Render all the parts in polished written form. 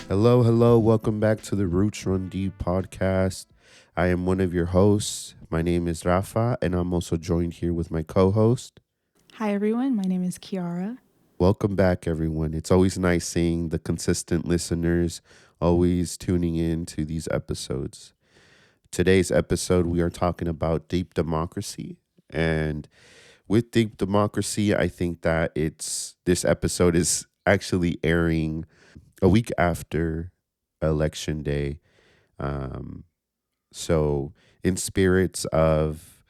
Hello, hello. Welcome back to the Roots Run Deep podcast. I am one of your hosts. My name is Rafa, and I'm also joined here with my co host. Hi, everyone. My name is Kiara. Welcome back, everyone. It's always nice seeing the consistent listeners always tuning in to these episodes. Today's episode, we are talking about deep democracy. And with deep democracy, I think that this episode is actually airing a week after election day. Um, so, in spirits of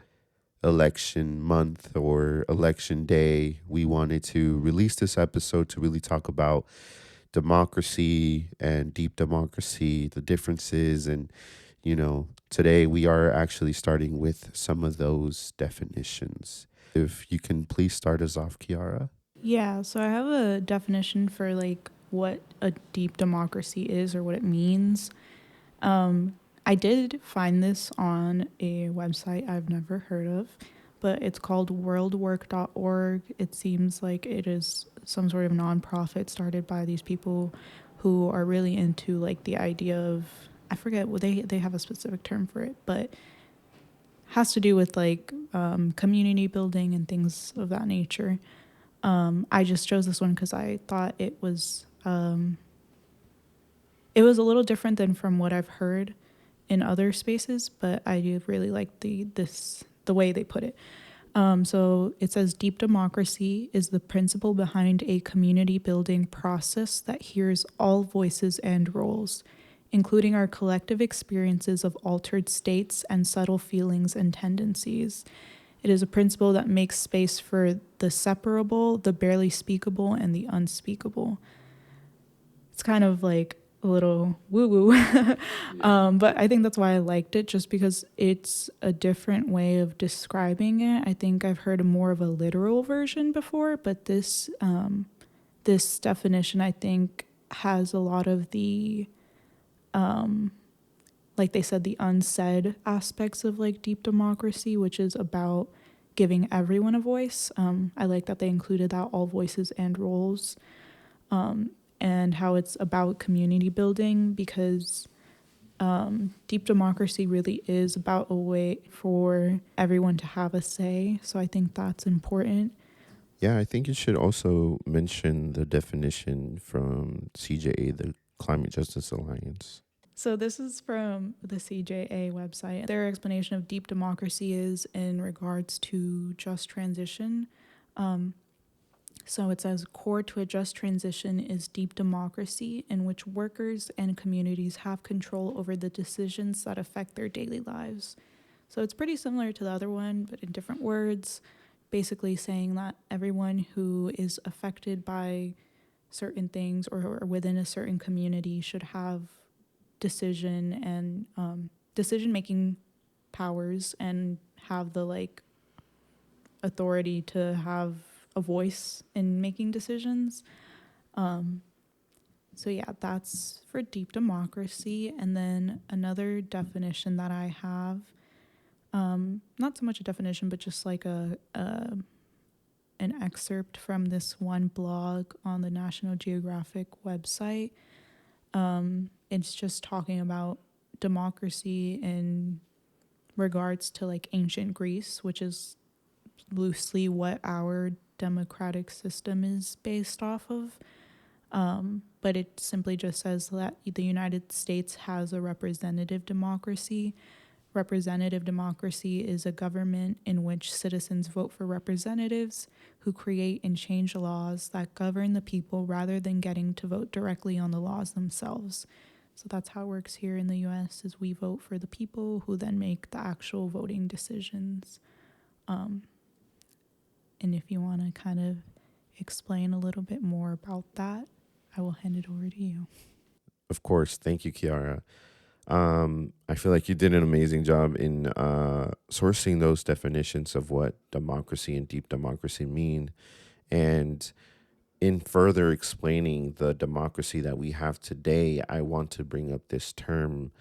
election month or election day, we wanted to release this episode to really talk about democracy and deep democracy, the differences. And, today we are actually starting with some of those definitions. If you can please start us off, Kiara. Yeah, so I have a definition for what a deep democracy is or what it means. I did find this on a website I've never heard of, but it's called worldwork.org. It seems like it is some sort of nonprofit started by these people who are really into the idea of, I forget what they have a specific term for it, but has to do with community building and things of that nature. I just chose this one because I thought it was a little different than from what I've heard in other spaces, but I do really like the way they put it. So it says deep democracy is the principle behind a community building process that hears all voices and roles, including our collective experiences of altered states and subtle feelings and tendencies. It is a principle that makes space for the separable, the barely speakable, and the unspeakable. It's kind of like a little woo woo. But I think that's why I liked it, just because it's a different way of describing it. I think I've heard more of a literal version before, but this definition, I think, has a lot of the, like they said, the unsaid aspects of deep democracy, which is about giving everyone a voice. I like that they included that all voices and roles, and how it's about community building, because deep democracy really is about a way for everyone to have a say. So I think that's important. Yeah, I think you should also mention the definition from CJA, the Climate Justice Alliance. So this is from the CJA website. Their explanation of deep democracy is in regards to just transition. So it says core to a just transition is deep democracy, in which workers and communities have control over the decisions that affect their daily lives. So it's pretty similar to the other one, but in different words, basically saying that everyone who is affected by certain things or within a certain community should have decision and decision making powers and have the authority to have a voice in making decisions. So yeah, that's for deep democracy. And then another definition that I have, not so much a definition, but just like an excerpt from this one blog on the National Geographic website. It's just talking about democracy in regards to ancient Greece, which is loosely what our democratic system is based off of. But it simply just says that the United States has a representative democracy. Representative democracy is a government in which citizens vote for representatives who create and change laws that govern the people rather than getting to vote directly on the laws themselves. So that's how it works here in the US, is we vote for the people who then make the actual voting decisions. And if you want to kind of explain a little bit more about that, I will hand it over to you. Of course. Thank you, Kiara. I feel like you did an amazing job in sourcing those definitions of what democracy and deep democracy mean. And in further explaining the democracy that we have today, I want to bring up this term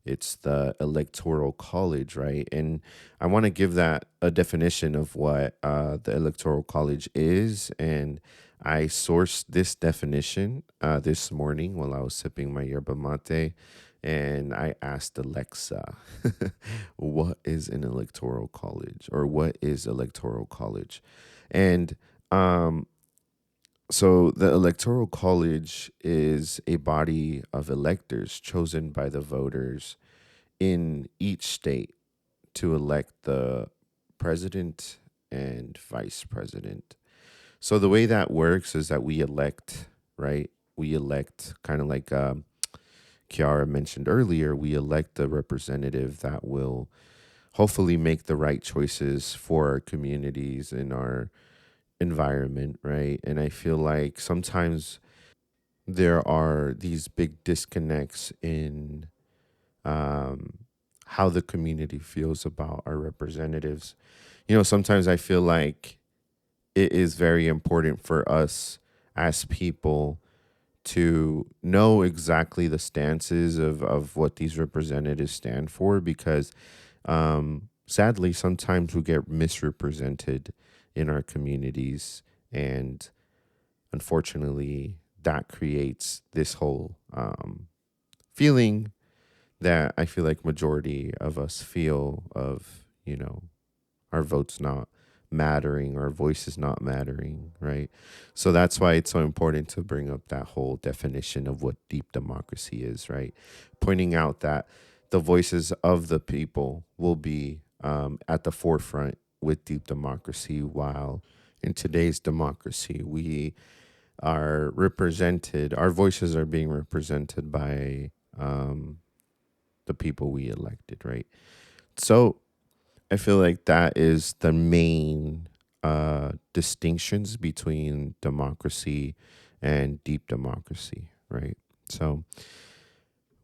It's the electoral college, right? And I want to give that a definition of what the electoral college is. And I sourced this definition this morning while I was sipping my yerba mate. And I asked Alexa, what is an electoral college, or what is electoral college? And um, so the electoral college is a body of electors chosen by the voters in each state to elect the president and vice president. So the way that works is that we elect, right? We elect, kind of like Kiara mentioned earlier, we elect the representative that will hopefully make the right choices for our communities and our environment, right? And I feel like sometimes there are these big disconnects in um, how the community feels about our representatives. Sometimes I feel like it is very important for us as people to know exactly the stances of what these representatives stand for, because sadly, sometimes we get misrepresented in our communities. And unfortunately, that creates this whole feeling that I feel like majority of us feel of, our votes not mattering, our voices not mattering, right? So that's why it's so important to bring up that whole definition of what deep democracy is, right? Pointing out that the voices of the people will be at the forefront with deep democracy, while in today's democracy, we are represented, our voices are being represented by the people we elected, right? So I feel like that is the main distinctions between democracy and deep democracy, right? So,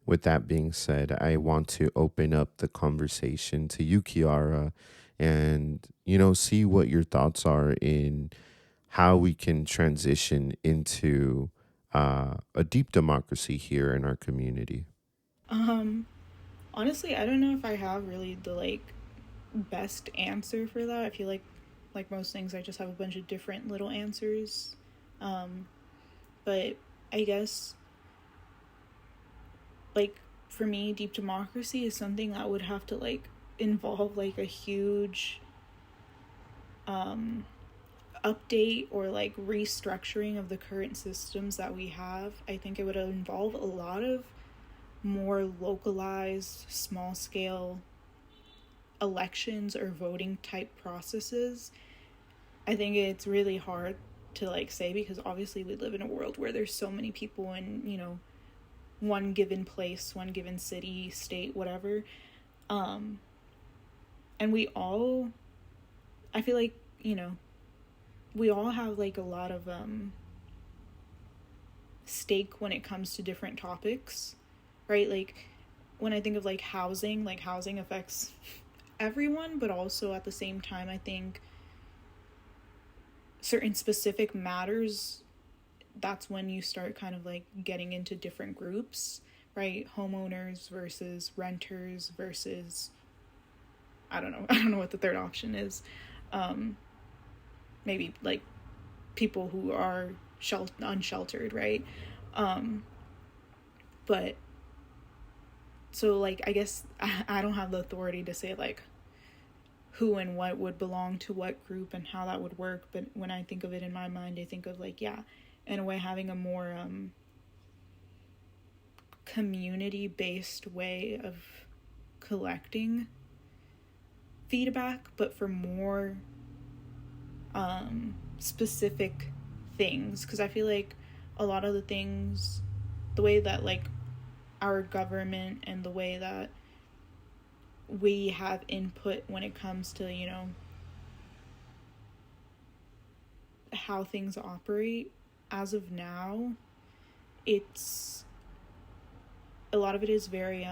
with that being said, I want to open up the conversation to you, Kiara, and see what your thoughts are in how we can transition into a deep democracy here in our community. Um, Honestly, I don't know if I have really the best answer for that. I feel like most things I just have a bunch of different little answers. Um, but I guess like for me, deep democracy is something that would have to involve a huge um update or restructuring of the current systems that we have. I think it would involve a lot of more localized, small scale elections or voting type processes. I think it's really hard to say because obviously we live in a world where there's so many people in, one given place, one given city, state, whatever. Um and we all I feel like, we all have a lot of stake when it comes to different topics, right? When I think of housing affects everyone, but also at the same time, I think certain specific matters, that's when you start kind of getting into different groups, right? Homeowners versus renters versus I don't know. I don't know what the third option is. Um, Maybe people who are unsheltered, right? Um, but so I guess I don't have the authority to say who and what would belong to what group and how that would work. But when I think of it in my mind, I think of yeah, in a way having a more community based way of collecting feedback, but for more specific things. Because I feel like a lot of the things, the way that our government and the way that we have input when it comes to how things operate as of now, it's a lot of it is very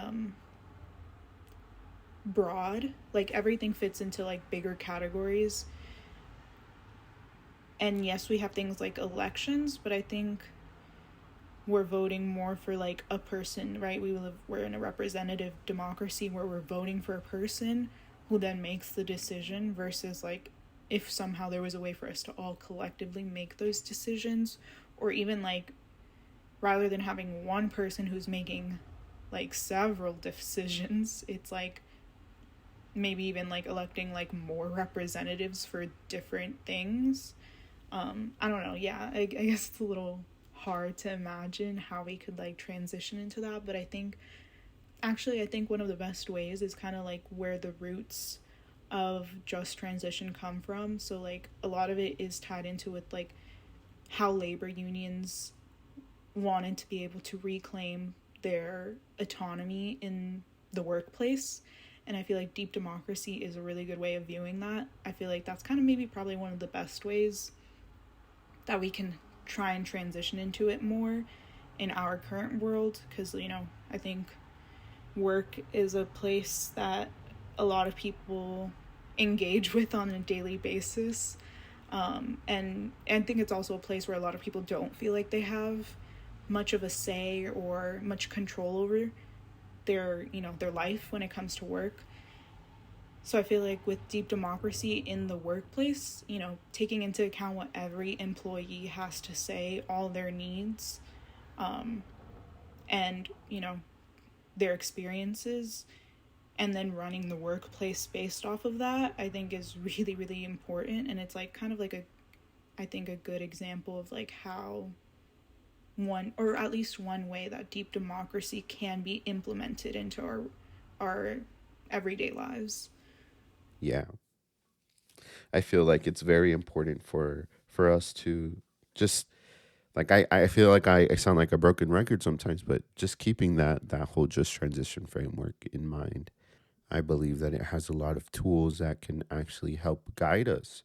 broad. Everything fits into bigger categories. And yes, we have things like elections, but I think we're voting more for like a person, right? We're in a representative democracy where we're voting for a person who then makes the decision versus like if somehow there was a way for us to all collectively make those decisions, or even like rather than having one person who's making like several decisions, it's like maybe even like electing like more representatives for different things. I don't know. Yeah, I guess it's a little hard to imagine how we could like transition into that, but I think one of the best ways is kind of like where the roots of just transition come from. So like a lot of it is tied into with like how labor unions wanted to be able to reclaim their autonomy in the workplace. And I feel like deep democracy is a really good way of viewing that. I feel like that's kind of maybe probably one of the best ways that we can try and transition into it more in our current world. Because, you know, I think work is a place that a lot of people engage with on a daily basis. And I think it's also a place where a lot of people don't feel like they have much of a say or much control over their life when it comes to work. So I feel like with deep democracy in the workplace, taking into account what every employee has to say, all their needs, um, and their experiences, and then running the workplace based off of that, I think is really really important. And it's like kind of like I think a good example of like how one, or at least one way that deep democracy can be implemented into our everyday lives. Yeah. I feel like it's very important for us to just like I feel like I sound like a broken record sometimes, but just keeping that whole just transition framework in mind. I believe that it has a lot of tools that can actually help guide us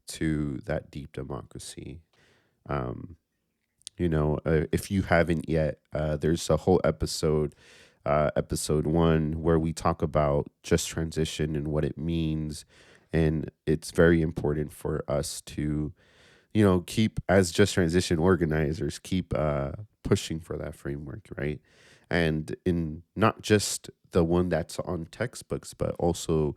to that deep democracy. Um, if you haven't yet, there's a whole episode, episode one, where we talk about just transition and what it means. And it's very important for us to, keep as just transition organizers, keep pushing for that framework, right? And in not just the one that's on textbooks, but also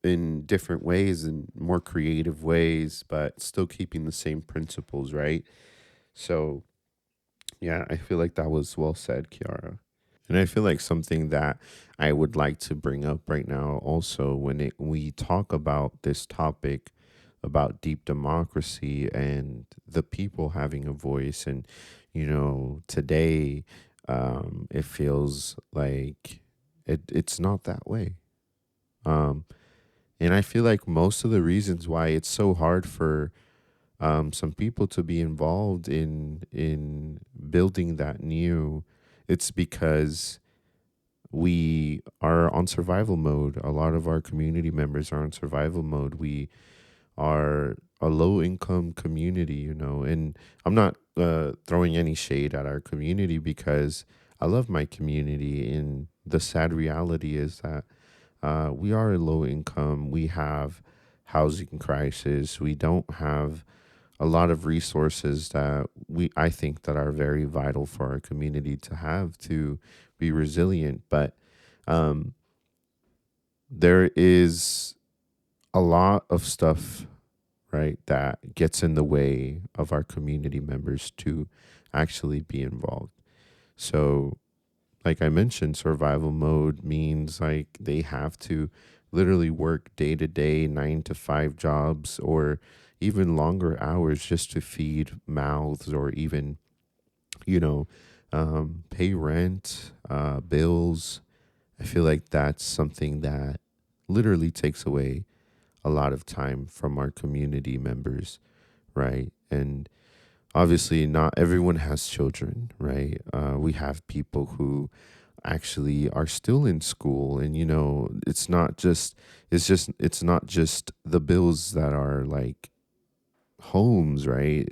in different ways and more creative ways, but still keeping the same principles, right? So, yeah, I feel like that was well said, Kiara. And I feel like something that I would like to bring up right now also we talk about this topic about deep democracy and the people having a voice. And, today it feels like it's not that way. Um, and I feel like most of the reasons why it's so hard for some people to be involved in building that new, it's because we are on survival mode. A lot of our community members are on survival mode. We are a low income community, and I'm not throwing any shade at our community because I love my community. And the sad reality is that we are low income. We have housing crisis. We don't have a lot of resources that I think that are very vital for our community to have to be resilient. But um, there is a lot of stuff, right, that gets in the way of our community members to actually be involved. So, like I mentioned, survival mode means like they have to literally work day to day, 9 to 5 jobs, or even longer hours just to feed mouths, or even, you know, pay rent, bills. I feel like that's something that literally takes away a lot of time from our community members, right? And obviously, not everyone has children, right? We have people who actually are still in school, and it's not just the bills that are like homes, right?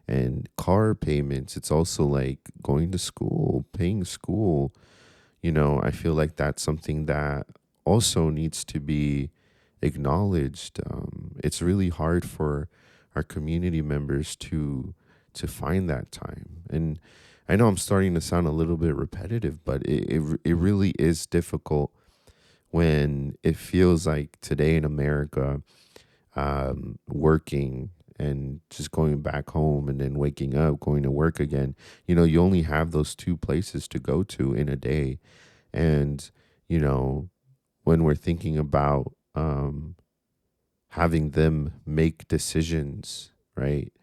And car payments. It's also like going to school, paying school. I feel like that's something that also needs to be acknowledged. It's really hard for our community members to find that time. And I know I'm starting to sound a little bit repetitive, but it really is difficult when it feels like today in America, working and just going back home and then waking up, going to work again. You only have those two places to go to in a day. And, you know, when we're thinking about having them make decisions, right?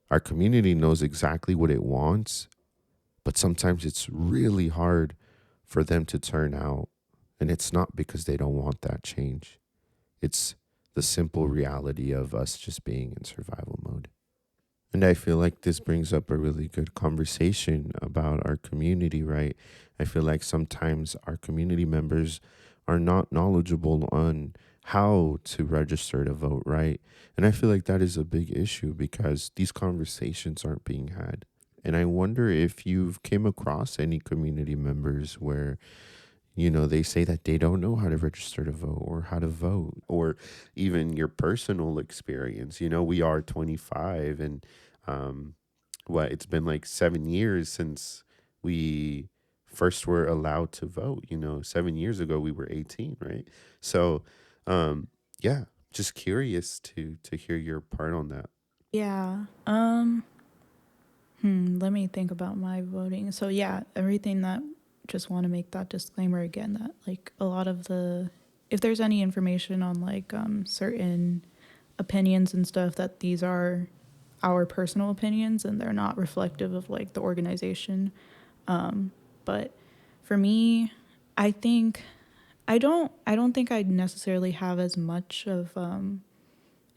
Our community knows exactly what it wants, but sometimes it's really hard for them to turn out. And it's not because they don't want that change, it's the simple reality of us just being in survival mode. And I feel like this brings up a really good conversation about our community, right? I feel like sometimes our community members are not knowledgeable on how to register to vote, right? And I feel like that is a big issue because these conversations aren't being had. And I wonder if you've came across any community members where they say that they don't know how to register to vote or how to vote, or even your personal experience. We are 25, and it's been like 7 years since we first were allowed to vote. 7 years ago we were 18, right? So, yeah, just curious to hear your part on that. Yeah. Let me think about my voting. So yeah, everything that just want to make that disclaimer again that like a lot of the if there's any information on like certain opinions and stuff that these are our personal opinions and they're not reflective of like the organization. But for me, I think I don't think I'd necessarily have as much of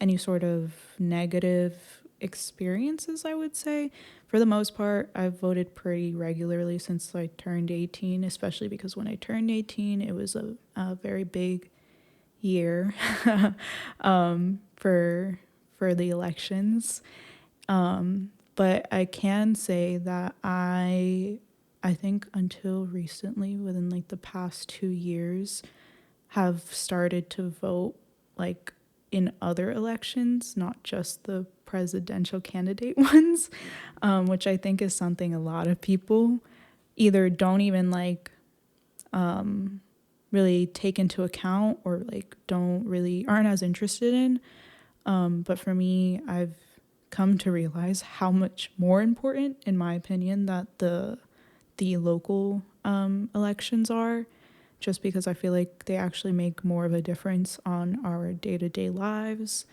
any sort of negative experiences, I would say. For the most part, I've voted pretty regularly since I turned 18, especially because when I turned 18, it was a very big year for the elections. But I can say that I think until recently, within like the past 2 years, have started to vote like in other elections, not just the presidential candidate ones, which I think is something a lot of people either don't even like really take into account or like don't really aren't as interested in. But for me, I've come to realize how much more important, in my opinion, that the local elections are, just because I feel like they actually make more of a difference on our day to day lives.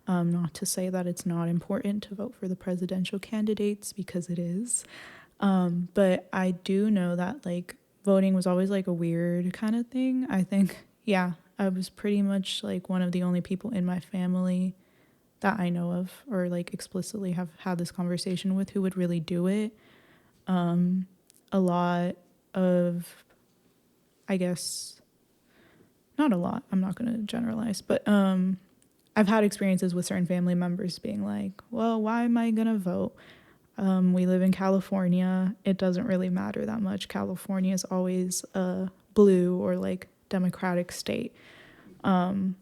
Not to say that it's not important to vote for the presidential candidates, because it is. But I do know that like voting was always like a weird kind of thing. I think, yeah, I was pretty much like one of the only people in my family that I know of or like explicitly have had this conversation with who would really do it. A lot of, I guess, not a lot, I'm not going to generalize, but I've had experiences with certain family members being like, well, why am I going to vote? We live in California. It doesn't really matter that much. California is always a blue or like democratic state. And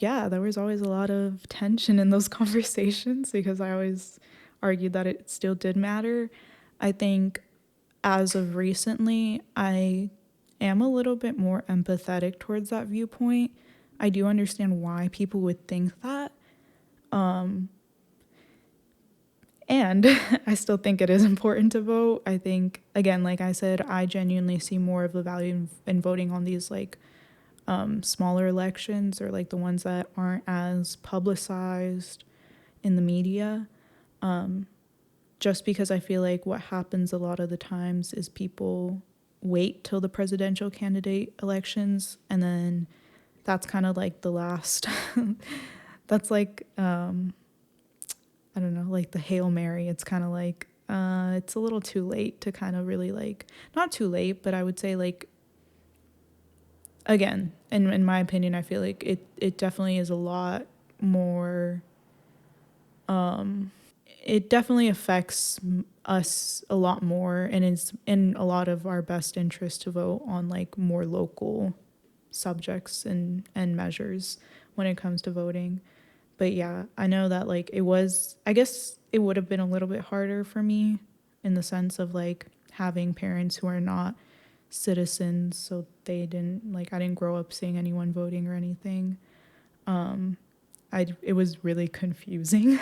yeah, there was always a lot of tension in those conversations because I always argued that it still did matter. I think as of recently, I am a little bit more empathetic towards that viewpoint. I do understand why people would think that. And I still think it is important to vote. I think, again, like I said, I genuinely see more of the value in voting on these like smaller elections or like the ones that aren't as publicized in the media. Just because I feel like what happens a lot of the times is people wait till the presidential candidate elections, and then that's kind of like the last that's like I don't know, like the Hail Mary. It's kind of like it's a little too late to kind of really like, not too late, but I would say like, again, in my opinion, I feel like it definitely is a lot more it definitely affects us a lot more, and it's in a lot of our best interest to vote on like more local subjects and measures when it comes to voting. But yeah, I know that like it was, I guess it would have been a little bit harder for me in the sense of like having parents who are not citizens. So they didn't, like, I didn't grow up seeing anyone voting or anything. It was really confusing.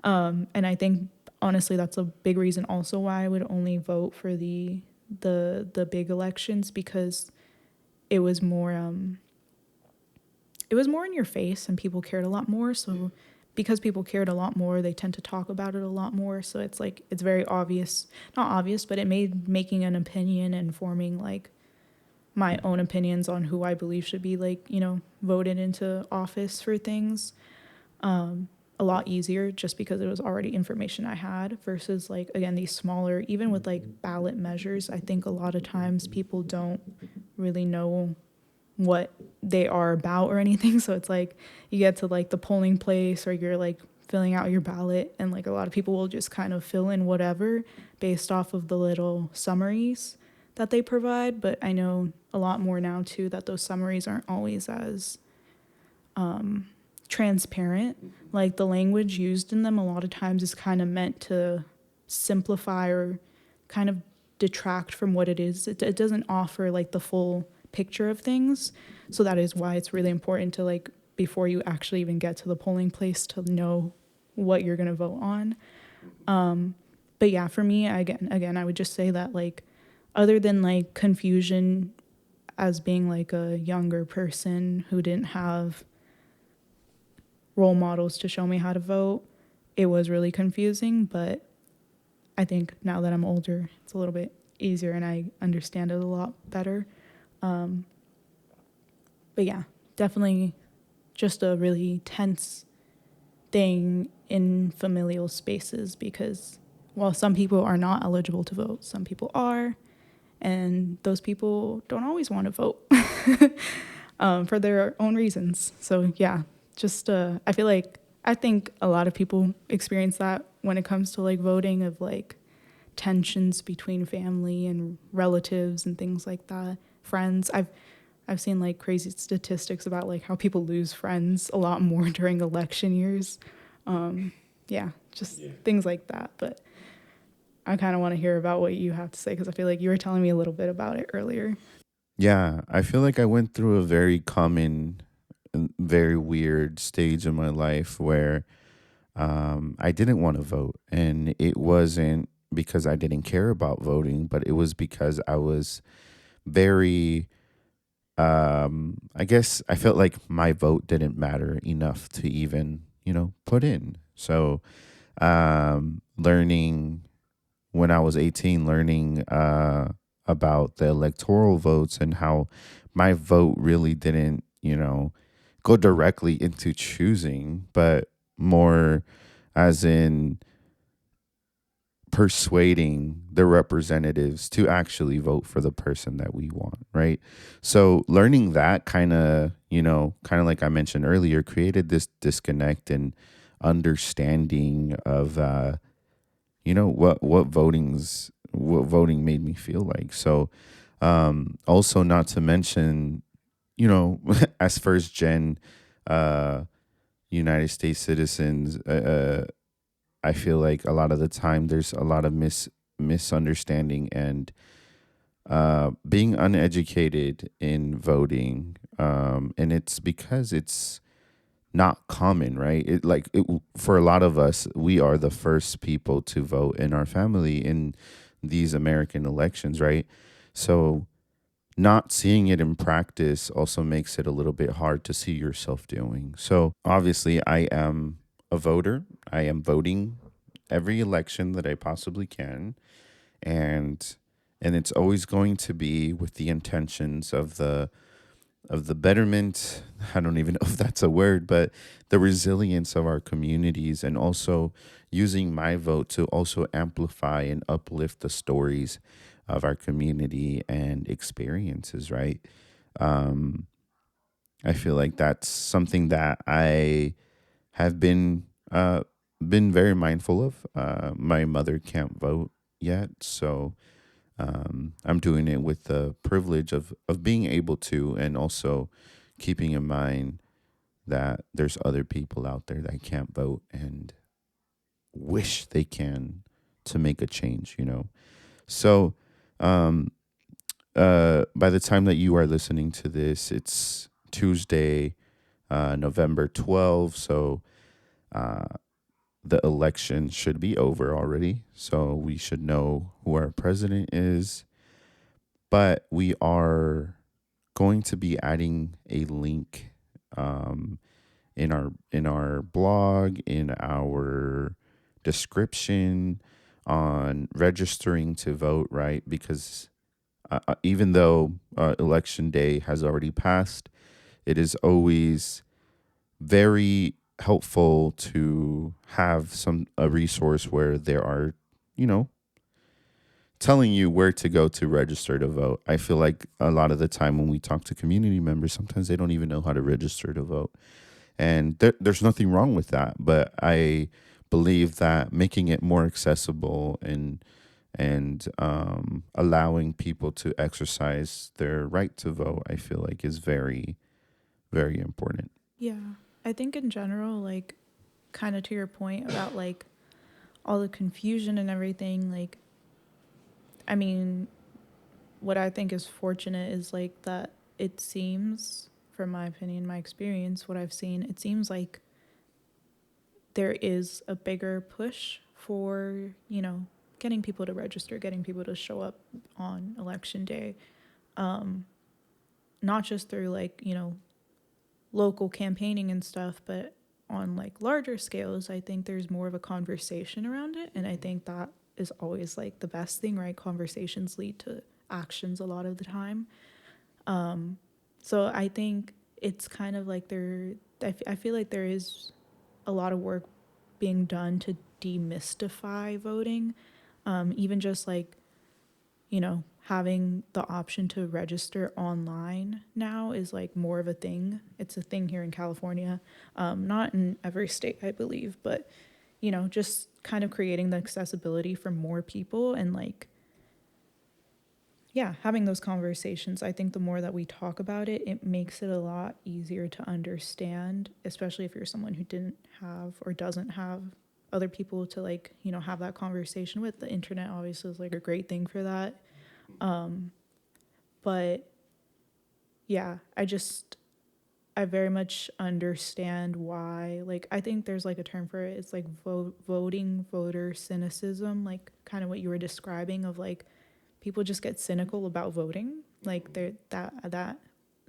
And I think honestly that's a big reason also why I would only vote for the big elections, because it was more it was more in your face and people cared a lot more. So because people cared a lot more, they tend to talk about it a lot more. So it's like it's very obvious, not obvious, but it made making an opinion and forming like my own opinions on who I believe should be like, voted into office for things a lot easier, just because it was already information I had, versus like again these smaller, even with like ballot measures, I think a lot of times people don't really know what they are about or anything. So it's like you get to like the polling place or you're like filling out your ballot, and like a lot of people will just kind of fill in whatever based off of the little summaries that they provide. But I know a lot more now too that those summaries aren't always as transparent. Like the language used in them a lot of times is kind of meant to simplify or kind of detract from what it is. It doesn't offer like the full picture of things. So that is why it's really important to like before you actually even get to the polling place to know what you're going to vote on. But yeah, for me, again, I would just say that like other than like confusion as being like a younger person who didn't have role models to show me how to vote, it was really confusing. But I think now that I'm older, it's a little bit easier and I understand it a lot better. But yeah, definitely just a really tense thing in familial spaces, because while some people are not eligible to vote, some people are, and those people don't always want to vote for their own reasons. So yeah, just I feel like I think a lot of people experience that when it comes to like voting, of like tensions between family and relatives and things like that. Friends, I've seen like crazy statistics about like how people lose friends a lot more during election years. Yeah, just things like that. But I kind of want to hear about what you have to say, because I feel like you were telling me a little bit about it earlier. Yeah, I feel like I went through a very common, and very weird stage in my life where I didn't want to vote. And it wasn't because I didn't care about voting, but it was because I was very, I guess I felt like my vote didn't matter enough to even, put in. So, learning when I was 18, learning about the electoral votes and how my vote really didn't, go directly into choosing, but more as in persuading the representatives to actually vote for the person that we want, right? So learning that kind of like I mentioned earlier, created this disconnect and understanding of what voting made me feel like. So also, not to mention, as first gen uh United States citizens, I feel like a lot of the time there's a lot of misunderstanding and being uneducated in voting, and it's because it's not common, right? For a lot of us, we are the first people to vote in our family in these American elections, right? So not seeing it in practice also makes it a little bit hard to see yourself doing. So obviously, I am a voter. I am voting every election that I possibly can, and it's always going to be with the intentions of the betterment. I don't even know if that's a word, but the resilience of our communities, and also using my vote to also amplify and uplift the stories of our community and experiences, right? Um, I feel like that's something that I have been very mindful of. My mother can't vote yet, so I'm doing it with the privilege of being able to, and also keeping in mind that there's other people out there that can't vote and wish they can to make a change, you know? So, um, by the time that you are listening to this, it's Tuesday, November 12th. So, uh, the election should be over already. So, we should know who our president is. But we are going to be adding a link um, in our blog, in our description on registering to vote, right? Because even though election day has already passed, it is always very helpful to have some a resource where there are, you know, telling you where to go to register to vote. I feel like a lot of the time when we talk to community members, sometimes they don't even know how to register to vote. And there's nothing wrong with that. But I believe that making it more accessible and allowing people to exercise their right to vote, I feel like is very, very important. Yeah. I think in general, like, kind of to your point about like all the confusion and everything, like, I mean, what I think is fortunate is like that it seems, from my opinion, my experience, what I've seen, it seems like there is a bigger push for, you know, getting people to register, getting people to show up on election day. Not just through like, you know, local campaigning and stuff, but on like larger scales, I think there's more of a conversation around it. And I think that is always like the best thing, right? Conversations lead to actions a lot of the time. So I think it's kind of like I feel like there is a lot of work being done to demystify voting. Even just like, you know, having the option to register online now is like more of a thing. It's a thing here in California, not in every state, I believe, but, you know, just kind of creating the accessibility for more people and like, yeah, having those conversations. I think the more that we talk about it, it makes it a lot easier to understand, especially if you're someone who didn't have or doesn't have other people to like, you know, have that conversation with. The internet obviously is like a great thing for that. But yeah, I very much understand why. Like, I think there's like a term for it. It's like voting voter cynicism, like kind of what you were describing of like people just get cynical about voting. Like they're that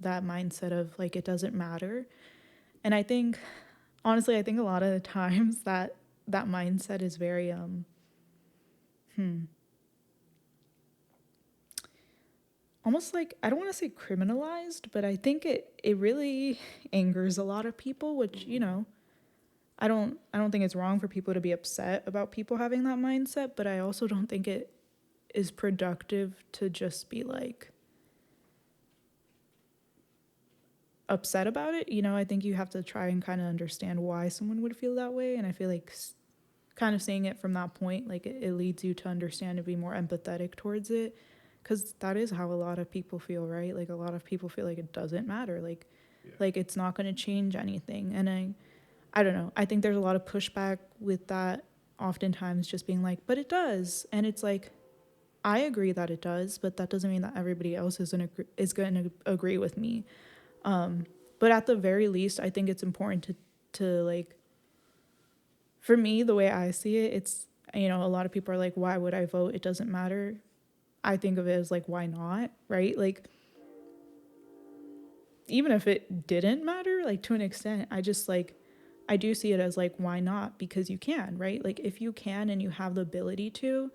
mindset of like it doesn't matter. And I think honestly, I think a lot of the times that mindset is very almost like, I don't want to say criminalized, but I think it really angers a lot of people, which, you know, I don't think it's wrong for people to be upset about people having that mindset, but I also don't think it is productive to just be like upset about it. You know, I think you have to try and kind of understand why someone would feel that way, and I feel like kind of saying it from that point, like it leads you to understand and be more empathetic towards it, because that is how a lot of people feel, right? Like a lot of people feel like it doesn't matter, like it's not going to change anything. And I don't know, I think there's a lot of pushback with that, oftentimes just being like, but it does. And it's like, I agree that it does, but that doesn't mean that everybody else is going to agree with me. But at the very least, I think it's important to like, for me, the way I see it, it's, you know, a lot of people are like, why would I vote? It doesn't matter. I think of it as like, why not? Right? Like, even if it didn't matter, like to an extent, I just like, I do see it as like, why not? Because you can, right? Like, if you can and you have the ability to,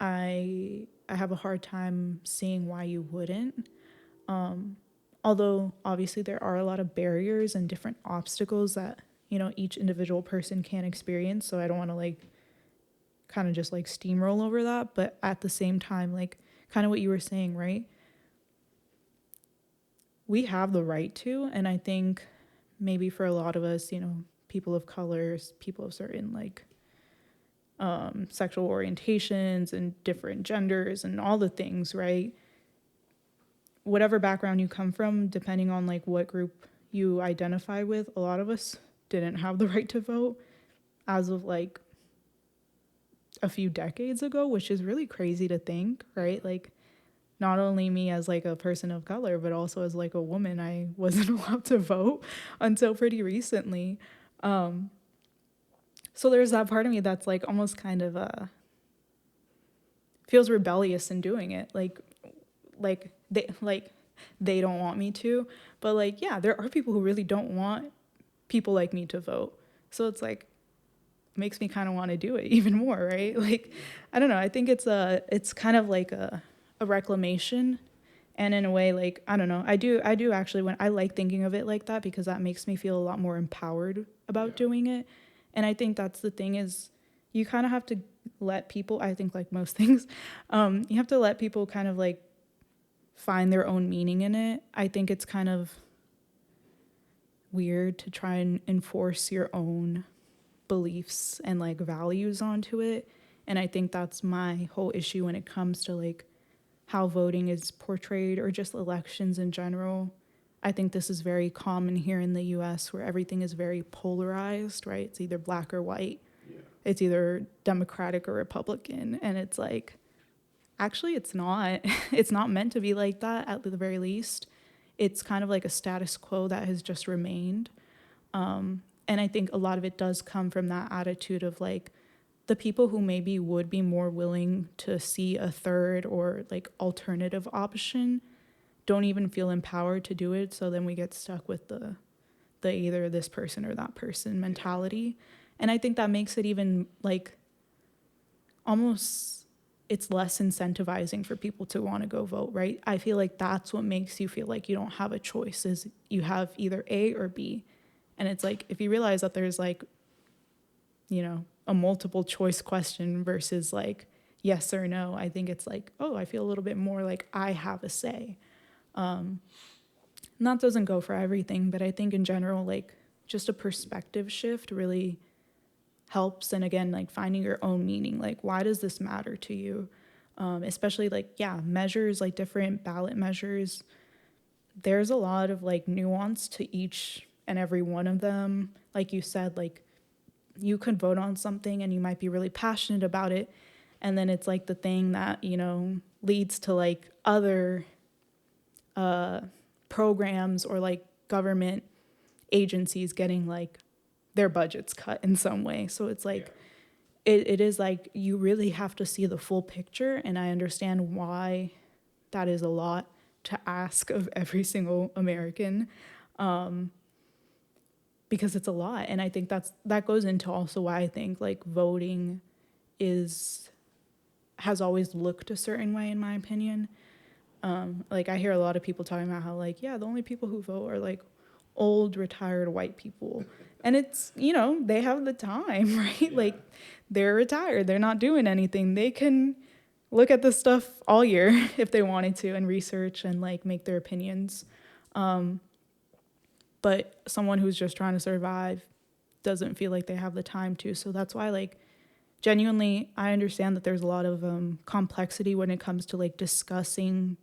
I have a hard time seeing why you wouldn't. Although obviously there are a lot of barriers and different obstacles that, you know, each individual person can experience. So I don't want to like kind of just like steamroll over that. But at the same time, like kind of what you were saying, right? We have the right to, and I think maybe for a lot of us, you know, people of colors, people of certain like sexual orientations and different genders and all the things, right? Whatever background you come from, depending on like what group you identify with, a lot of us didn't have the right to vote as of like a few decades ago, which is really crazy to think, right? Like, not only me as like a person of color, but also as like a woman, I wasn't allowed to vote until pretty recently. So there's that part of me that's like almost kind of feels rebellious in doing it. Like they don't want me to, but like yeah, there are people who really don't want people like me to vote. So it's like makes me kind of want to do it even more, right? Like I don't know, I think it's kind of like a reclamation, and in a way like I don't know, I do actually, when I like thinking of it like that, because that makes me feel a lot more empowered about doing it. And I think that's the thing, is you kind of have to let people, I think like most things, you have to let people kind of like find their own meaning in it. I think it's kind of weird to try and enforce your own beliefs and like values onto it. And I think that's my whole issue when it comes to like how voting is portrayed, or just elections in general. I think this is very common here in the US, where everything is very polarized, right? It's either black or white. Yeah. It's either Democratic or Republican. And it's like, actually, it's not. It's not meant to be like that, at the very least. It's kind of like a status quo that has just remained. And I think a lot of it does come from that attitude of like, the people who maybe would be more willing to see a third or like alternative option don't even feel empowered to do it. So then we get stuck with the either this person or that person mentality. And I think that makes it even like almost, it's less incentivizing for people to want to go vote, right? I feel like that's what makes you feel like you don't have a choice, is you have either A or B. And it's like, if you realize that there's like, you know, a multiple choice question versus like yes or no, I think it's like, oh, I feel a little bit more like I have a say. And that doesn't go for everything, but I think in general, like just a perspective shift really helps. And again, like finding your own meaning, like why does this matter to you? Especially like, yeah, measures, like different ballot measures, there's a lot of like nuance to each and every one of them. Like you said, like you could vote on something and you might be really passionate about it, and then it's like the thing that, you know, leads to like other programs or like government agencies getting like their budgets cut in some way. So it's like it is like you really have to see the full picture, and I understand why that is a lot to ask of every single American, because it's a lot. And I think that goes into also why I think like voting has always looked a certain way, in my opinion. Like I hear a lot of people talking about how like, yeah, the only people who vote are like old retired white people. And it's, you know, they have the time, right? Yeah. Like they're retired, they're not doing anything. They can look at this stuff all year if they wanted to, and research and like make their opinions. But someone who's just trying to survive doesn't feel like they have the time to. So that's why, like, genuinely, I understand that there's a lot of complexity when it comes to like discussing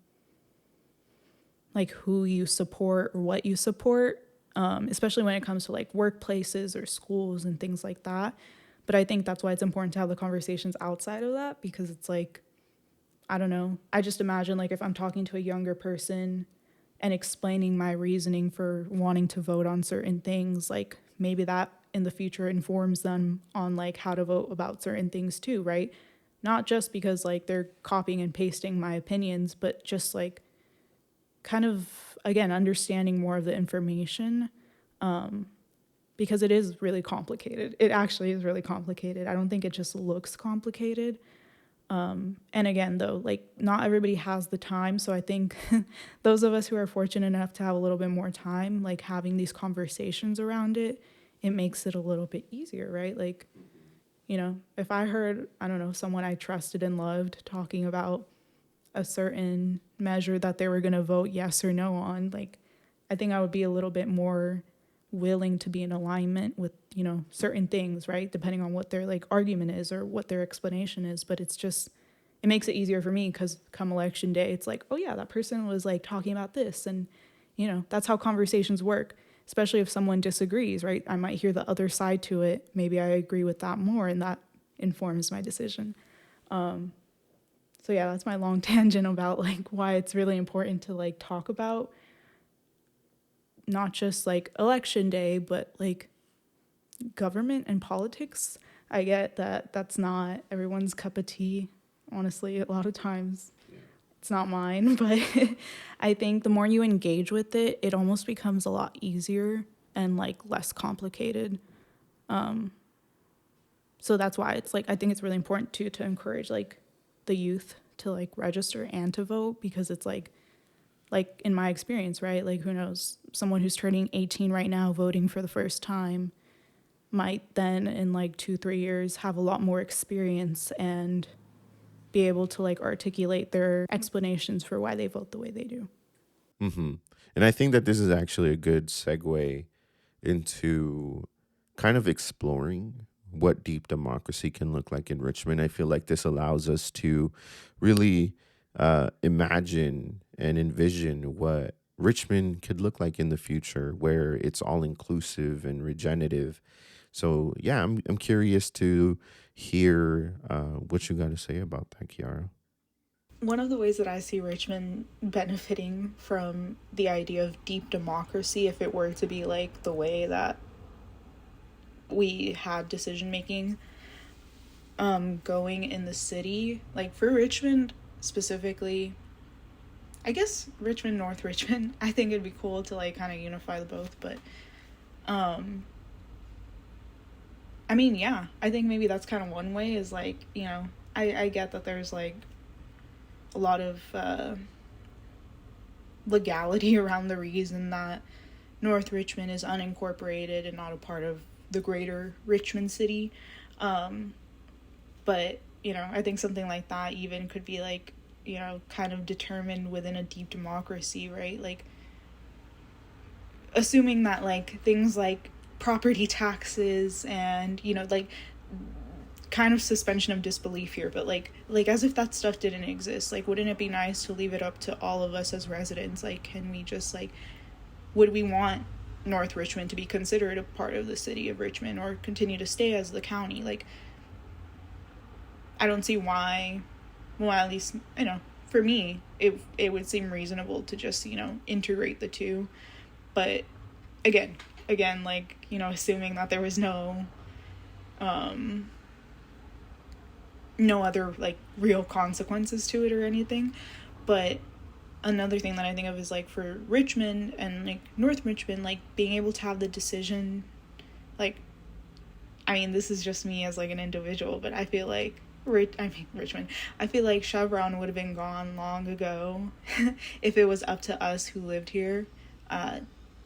like who you support or what you support, especially when it comes to like workplaces or schools and things like that. But I think that's why it's important to have the conversations outside of that, because it's like, I don't know, I just imagine like if I'm talking to a younger person and explaining my reasoning for wanting to vote on certain things, like maybe that in the future informs them on like how to vote about certain things too, right? Not just because like they're copying and pasting my opinions, but just like kind of, again, understanding more of the information, because it is really complicated. It actually is really complicated. I don't think it just looks complicated. And again, though, like not everybody has the time. So I think those of us who are fortunate enough to have a little bit more time, like having these conversations around it, it makes it a little bit easier, right? Like, you know, if I heard, I don't know, someone I trusted and loved talking about a certain measure that they were going to vote yes or no on, like, I think I would be a little bit more willing to be in alignment with, you know, certain things, right? Depending on what their like argument is or what their explanation is. But it's just, it makes it easier for me because come election day, it's like, oh yeah, that person was like talking about this. And, you know, that's how conversations work. especially if someone disagrees, right? I might hear the other side to it. Maybe I agree with that more, and that informs my decision. So yeah, that's my long tangent about like why it's really important to like talk about not just like election day, but like government and politics. I get that that's not everyone's cup of tea, honestly, a lot of times. It's not mine, but I think the more you engage with it, it almost becomes a lot easier and like less complicated. So that's why it's like I think it's really important too to encourage like the youth to like register and to vote, because it's like in my experience, right? Like who knows, someone who's turning 18 right now voting for the first time might then in like 2-3 years have a lot more experience and be able to like articulate their explanations for why they vote the way they do. Mm-hmm. And I think that this is actually a good segue into kind of exploring what deep democracy can look like in Richmond. I feel like this allows us to really imagine and envision what Richmond could look like in the future, where it's all inclusive and regenerative. So yeah, I'm curious to hear what you got to say about that, Kiara. One of the ways that I see Richmond benefiting from the idea of deep democracy, if it were to be like the way that we had decision making going in the city, like for Richmond specifically, I guess Richmond, North Richmond, I think it'd be cool to like kind of unify the both, but I mean, yeah, I think maybe that's kind of one way is like, you know, I get that there's like a lot of legality around the reason that North Richmond is unincorporated and not a part of the greater Richmond city. But, you know, I think something like that even could be like, you know, kind of determined within a deep democracy, right? Like, assuming that like things like property taxes and, you know, like kind of suspension of disbelief here, but like as if that stuff didn't exist. Like, wouldn't it be nice to leave it up to all of us as residents? Like, can we just like, would we want North Richmond to be considered a part of the city of Richmond or continue to stay as the county? Like, I don't see why, well, at least, you know, for me, it would seem reasonable to just, you know, integrate the two. But again, like, you know, assuming that there was no other like real consequences to it or anything. But another thing that I think of is like for Richmond and like North Richmond, like being able to have the decision, like, I mean, this is just me as like an individual, but I feel like Richmond, I feel like Chevron would have been gone long ago if it was up to us who lived here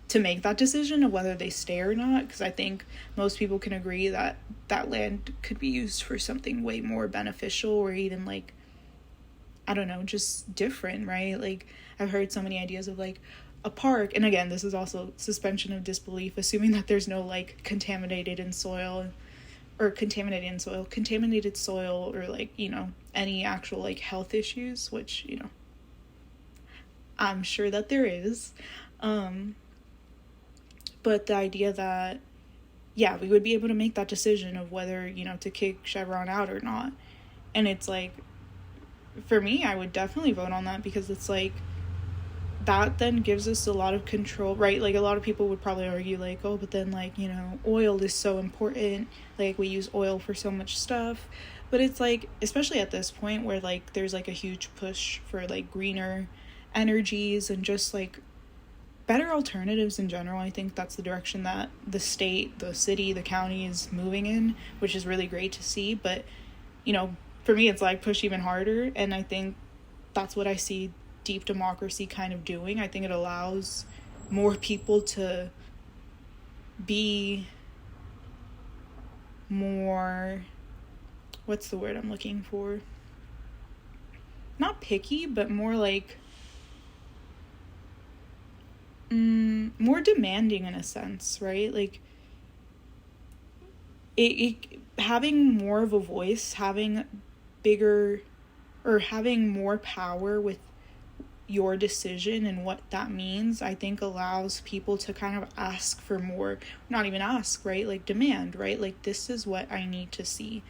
to make that decision of whether they stay or not, because I think most people can agree that that land could be used for something way more beneficial or even like, I don't know, just different, right? Like, I've heard so many ideas of like a park, and again, this is also suspension of disbelief, assuming that there's no like contaminated soil, or like, you know, any actual like health issues, which, you know, I'm sure that there is. But the idea that, yeah, we would be able to make that decision of whether, you know, to kick Chevron out or not. And it's like, for me, I would definitely vote on that, because it's like, that then gives us a lot of control, right? Like, a lot of people would probably argue like, oh, but then like, you know, oil is so important, like we use oil for so much stuff. But it's like, especially at this point where like there's like a huge push for like greener energies and just like better alternatives in general, I think that's the direction that the state, the city, the county is moving in, which is really great to see. But, you know, for me, it's like push even harder, and I think that's what I see deep democracy kind of doing. I think it allows more people to be more, what's the word I'm looking for? Not picky, but more like more demanding in a sense, right? Like it having more of a voice, having bigger or having more power with your decision and what that means, I think allows people to kind of ask for more, not even ask, right? Like demand, right? Like this is what I need to see.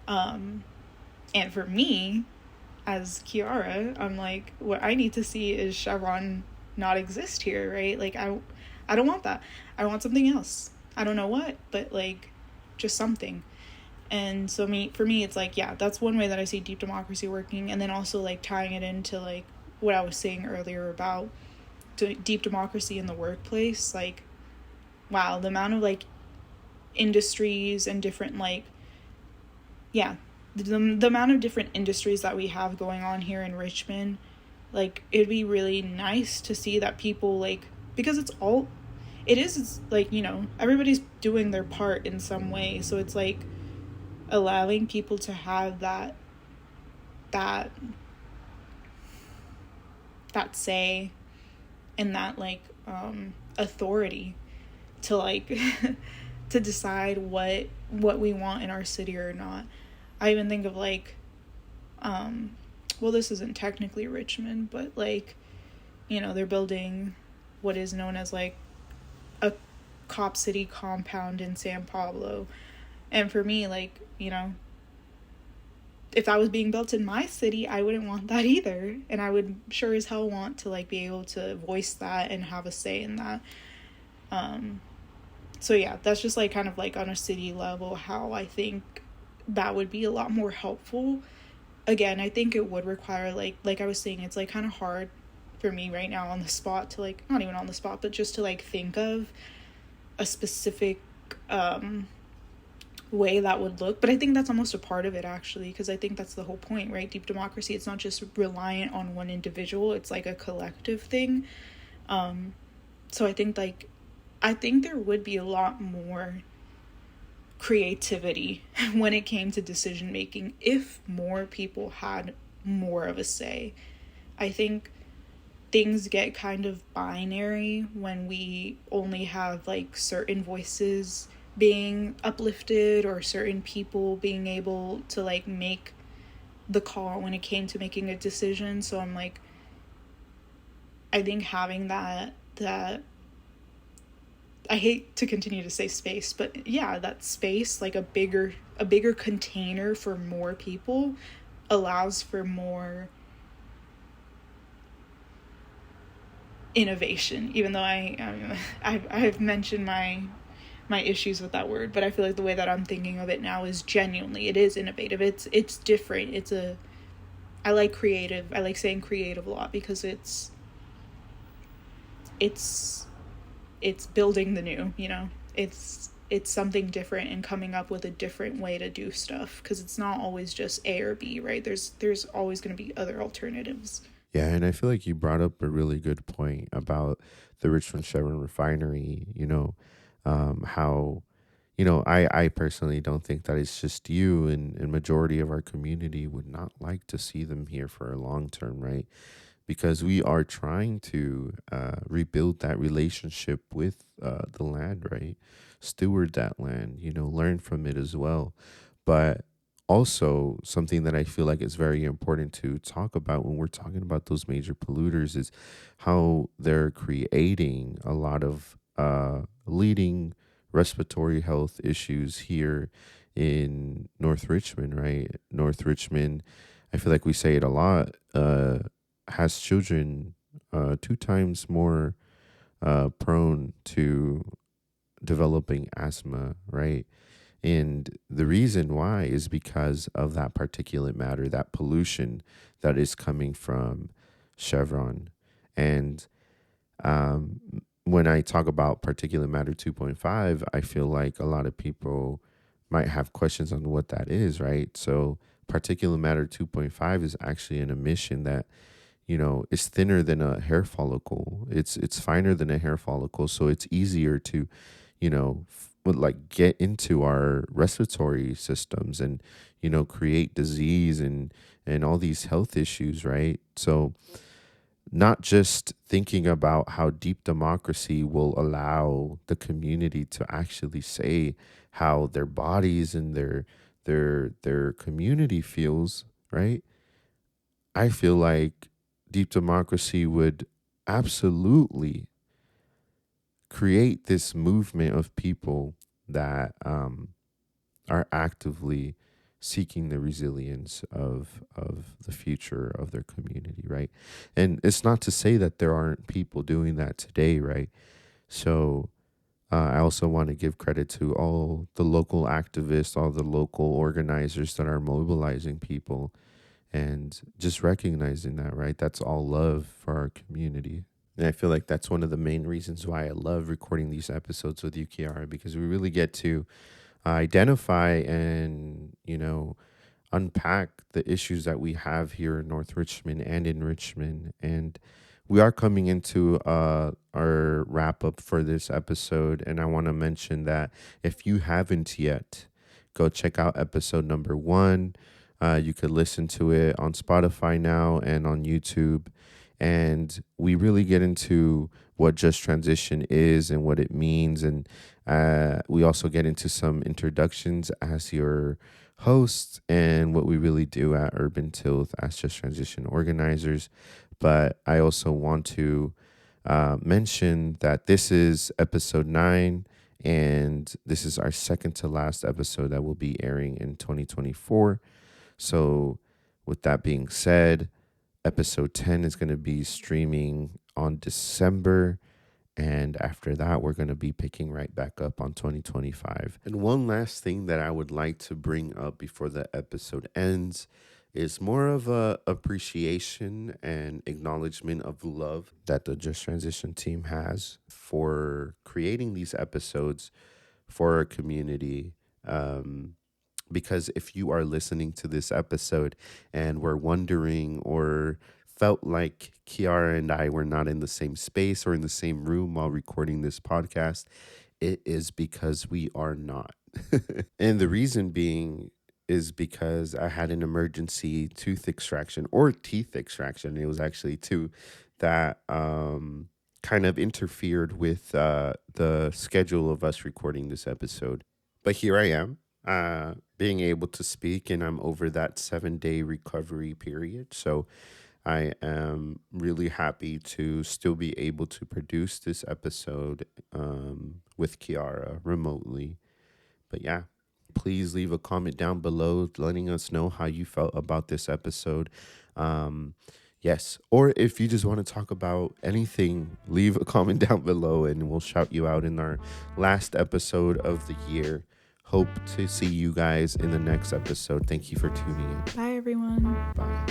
And for me, as Kiara, I'm like, what I need to see is Chevron not exist here, right? Like I don't want that. I want something else. I don't know what, but like just something. And so for me it's like, yeah, that's one way that I see deep democracy working, and then also like tying it into like what I was saying earlier about deep democracy in the workplace. Like, wow, the amount of like industries and different like, yeah, the amount of different industries that we have going on here in Richmond, like it'd be really nice to see that people like, because it is, it's like, everybody's doing their part in some way, so it's like allowing people to have that that say and that like authority to like to decide what we want in our city or not. I even think of like well, this isn't technically Richmond, but like, they're building what is known as like a cop city compound in San Pablo. And for me, like, if that was being built in my city, I wouldn't want that either. And I would sure as hell want to like be able to voice that and have a say in that. So yeah, that's just like kind of like on a city level how I think that would be a lot more helpful. Again, I think it would require like I was saying, it's like kind of hard for me right now on the spot to like, not even on the spot, but just to like think of a specific way that would look. But I think that's almost a part of it, actually, because I think that's the whole point, right? Deep democracy, it's not just reliant on one individual, it's like a collective thing. So I think there would be a lot more creativity when it came to decision making if more people had more of a say. I think things get kind of binary when we only have like certain voices being uplifted or certain people being able to like make the call when it came to making a decision. So I'm like, I think having that I hate to continue to say space, but yeah, that space, like a bigger container for more people, allows for more innovation. Even though I've mentioned my issues with that word, but I feel like the way that I'm thinking of it now is genuinely, it is innovative. It's different. I like creative. I like saying creative a lot because it's building the new, it's something different and coming up with a different way to do stuff, because it's not always just A or B, right? There's always going to be other alternatives. Yeah, and I feel like you brought up a really good point about the Richmond Chevron refinery, how, I personally don't think that it's just you, and majority of our community would not like to see them here for a long term, right? Because we are trying to rebuild that relationship with the land, right? Steward that land, learn from it as well. But also, something that I feel like is very important to talk about when we're talking about those major polluters is how they're creating a lot of leading respiratory health issues here in North Richmond, right? North Richmond, I feel like we say it a lot, has children 2 times more prone to developing asthma, right? And the reason why is because of that particulate matter, that pollution that is coming from Chevron. And um, when I talk about particulate matter 2.5, I feel like a lot of people might have questions on what that is, right? So, particulate matter 2.5 is actually an emission that is thinner than a hair follicle. It's finer than a hair follicle, so it's easier to, would like get into our respiratory systems and create disease and all these health issues, right? So not just thinking about how deep democracy will allow the community to actually say how their bodies and their community feels, right? I feel like deep democracy would absolutely create this movement of people that are actively seeking the resilience of the future of their community, right? And it's not to say that there aren't people doing that today, right? So I also want to give credit to all the local activists, all the local organizers that are mobilizing people and just recognizing that, right? That's all love for our community. And I feel like that's one of the main reasons why I love recording these episodes with you, Kiara, because we really get to identify and, unpack the issues that we have here in North Richmond and in Richmond. And we are coming into our wrap up for this episode. And I want to mention that if you haven't yet, go check out episode number 1. You could listen to it on Spotify now and on YouTube. And we really get into what Just Transition is and what it means. And we also get into some introductions as your hosts and what we really do at Urban Tilth as Just Transition organizers. But I also want to mention that this is episode 9, and this is our second to last episode that will be airing in 2024. So, with that being said, episode 10 is going to be streaming on December. And after that, we're going to be picking right back up on 2025. And one last thing that I would like to bring up before the episode ends is more of a appreciation and acknowledgement of love that the Just Transition team has for creating these episodes for our community. Because if you are listening to this episode and were wondering or felt like Kiara and I were not in the same space or in the same room while recording this podcast, it is because we are not. And the reason being is because I had an emergency tooth extraction or teeth extraction. It was actually two that kind of interfered with the schedule of us recording this episode. But here I am, being able to speak, and I'm over that 7-day recovery period. So I am really happy to still be able to produce this episode with Kiara remotely. But yeah, please leave a comment down below letting us know how you felt about this episode. Yes, or if you just want to talk about anything, leave a comment down below and we'll shout you out in our last episode of the year. Hope to see you guys in the next episode. Thank you for tuning in. Bye, everyone. Bye.